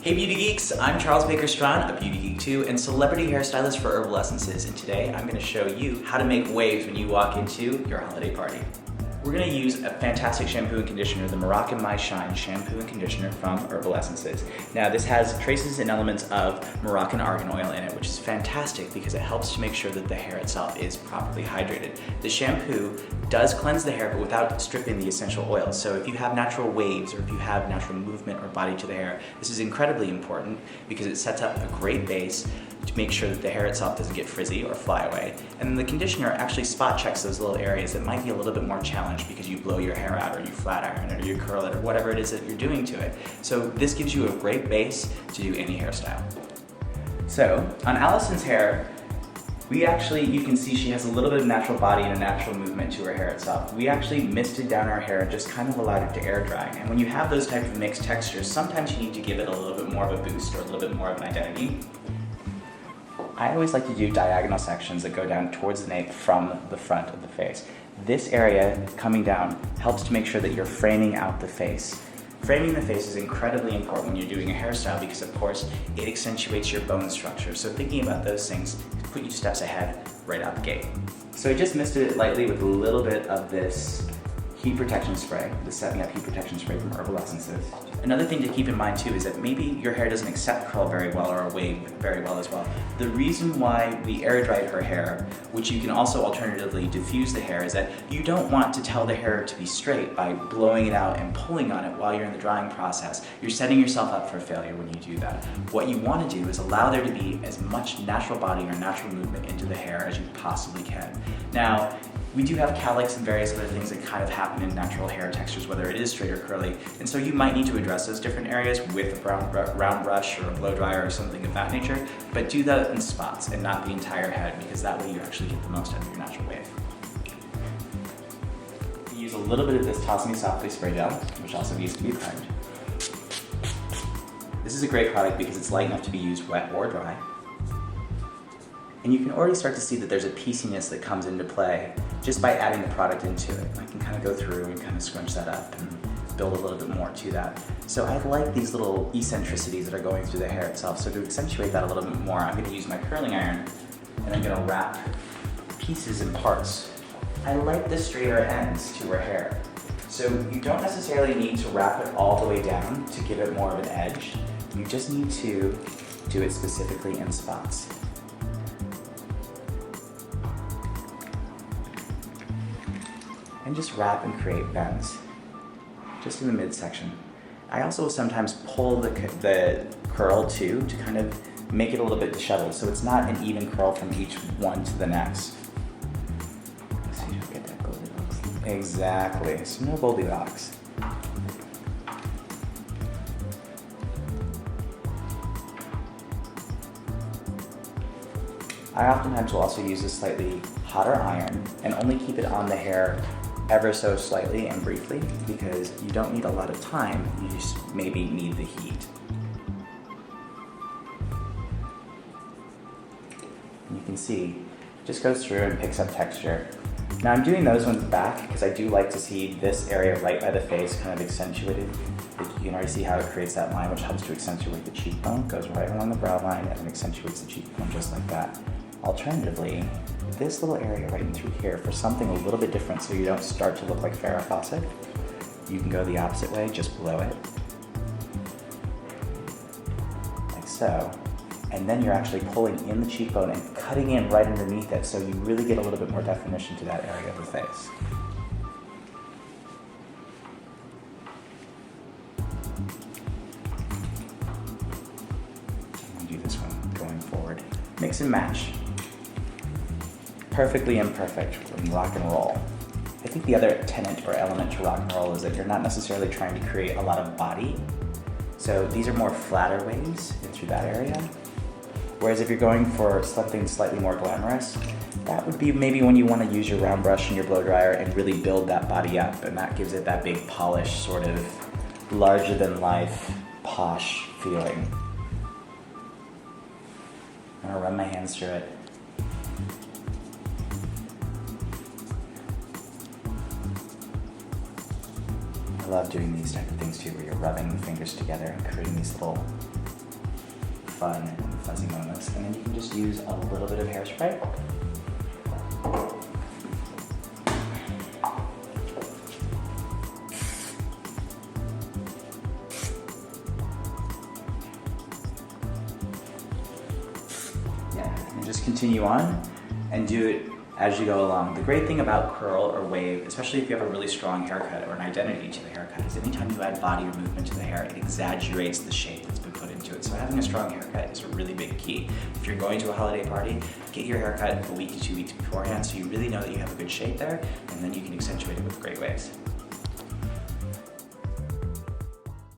Hey Beauty Geeks, I'm Charles Baker Strahan, a Beauty Geek too, and celebrity hairstylist for Herbal Essences, and today I'm going to show you how to make waves when you walk into your holiday party. We're going to use a fantastic shampoo and conditioner, the Moroccan My Shine shampoo and conditioner from Herbal Essences. Now this has traces and elements of Moroccan argan oil in it, which is fantastic because it helps to make sure that the hair itself is properly hydrated. The shampoo does cleanse the hair but without stripping the essential oils. So if you have natural waves or if you have natural movement or body to the hair, this is incredibly important because it sets up a great base to make sure that the hair itself doesn't get frizzy or fly away. And then the conditioner actually spot checks those little areas that might be a little bit more challenged because you blow your hair out or you flat iron it or you curl it or whatever it is that you're doing to it. So this gives you a great base to do any hairstyle. So on Allison's hair, you can see she has a little bit of natural body and a natural movement to her hair itself. We actually misted down our hair and just kind of allowed it to air dry. And when you have those type of mixed textures, sometimes you need to give it a little bit more of a boost or a little bit more of an identity. I always like to do diagonal sections that go down towards the nape from the front of the face. This area coming down helps to make sure that you're framing out the face. Framing the face is incredibly important when you're doing a hairstyle because of course it accentuates your bone structure. So thinking about those things put you steps ahead right out the gate. So I just misted it lightly with a little bit of this heat protection spray, the Set Me Up heat protection spray from Herbal Essences. Another thing to keep in mind too is that maybe your hair doesn't accept curl very well or a wave very well as well. The reason why we air dried her hair, which you can also alternatively diffuse the hair, is that you don't want to tell the hair to be straight by blowing it out and pulling on it while you're in the drying process. You're setting yourself up for failure when you do that. What you want to do is allow there to be as much natural body or natural movement into the hair as you possibly can. Now, we do have cowlicks and various other things that kind of happen in natural hair textures, whether it is straight or curly, and so you might need to address those different areas with a round brush or a blow dryer or something of that nature, but do that in spots and not the entire head because that way you actually get the most out of your natural wave. We use a little bit of this Toss Me Softly spray gel, which also needs to be primed. This is a great product because it's light enough to be used wet or dry. And you can already start to see that there's a pieciness that comes into play just by adding the product into it. I can kind of go through and kind of scrunch that up and build a little bit more to that. So I like these little eccentricities that are going through the hair itself. So to accentuate that a little bit more, I'm going to use my curling iron and I'm going to wrap pieces and parts. I like the straighter ends to her hair. So you don't necessarily need to wrap it all the way down to give it more of an edge. You just need to do it specifically in spots. And just wrap and create bends, just in the midsection. I also will sometimes pull the curl too to kind of make it a little bit disheveled, so it's not an even curl from each one to the next. So you don't get that Goldilocks. Exactly, so no Goldilocks. I oftentimes will also use a slightly hotter iron and only keep it on the hair ever so slightly and briefly because you don't need a lot of time, you just maybe need the heat. And you can see, it just goes through and picks up texture. Now I'm doing those ones back because I do like to see this area right by the face kind of accentuated. You can already see how it creates that line which helps to accentuate the cheekbone, goes right along the brow line and accentuates the cheekbone just like that. Alternatively, this little area right in through here for something a little bit different so you don't start to look like Farrah Fawcett, you can go the opposite way, just blow it. Like so. And then you're actually pulling in the cheekbone and cutting in right underneath it so you really get a little bit more definition to that area of the face. I'm going to do this one going forward. Mix and match. Perfectly imperfect in rock and roll. I think the other tenet or element to rock and roll is that you're not necessarily trying to create a lot of body. So these are more flatter waves in through that area. Whereas if you're going for something slightly more glamorous, that would be maybe when you want to use your round brush and your blow dryer and really build that body up, and that gives it that big polished sort of larger than life posh feeling. I'm gonna run my hands through it. love doing these type of things too, where you're rubbing the fingers together and creating these little fun and fuzzy moments. And then you can just use a little bit of hairspray. And just continue on and do it as you go along. The great thing about curl or wave, especially if you have a really strong haircut or an identity to the haircut, is anytime you add body or movement to the hair, it exaggerates the shape that's been put into it. So having a strong haircut is a really big key. If you're going to a holiday party, get your haircut a week to 2 weeks beforehand so you really know that you have a good shape there, and then you can accentuate it with great waves.